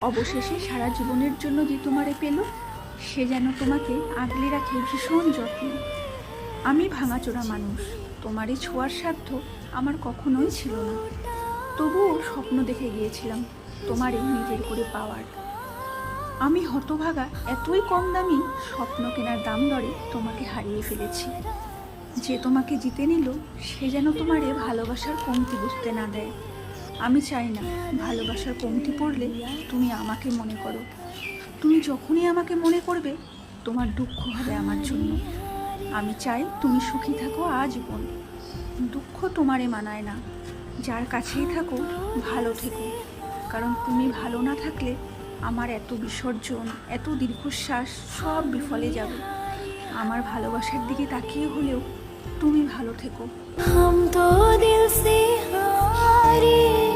অবশেষে সারা জীবনের জন্য যে তোমারে পেল, সে যেন তোমাকে আগলে রাখে ভীষণ যত্নে। আমি ভাঙাচোরা মানুষ, তোমারই ছোঁয়ার সাধ্য আমার কখনোই ছিল না। তবুও স্বপ্ন দেখে গিয়েছিলাম তোমারই নিজের করে পাওয়ার। আমি হতভাগা, এতই কম দামি স্বপ্ন কেনার দাম দরে তোমাকে হারিয়ে ফেলেছি। যে তোমাকে জিতে নিল, সে যেন তোমারে ভালোবাসার কমতি বুঝতে না দেয়। আমি চাই না ভালোবাসার কমতি পড়লে তুমি আমাকে মনে করো। তুমি যখনই আমাকে মনে করবে, তোমার দুঃখ হবে আমার জন্য। আমি চাই তুমি সুখী থাকো আজীবন। দুঃখ তোমারে মানায় না। যার কাছেই থাকো ভালো থেকো, কারণ তুমি ভালো না থাকলে আমার এত বিসর্জন, এত দীর্ঘশ্বাস সব বিফলে যাবে। আমার ভালোবাসার দিকে তাকিয়ে হলেও তুমি ভালো থেকো। हम तो दिल से हारे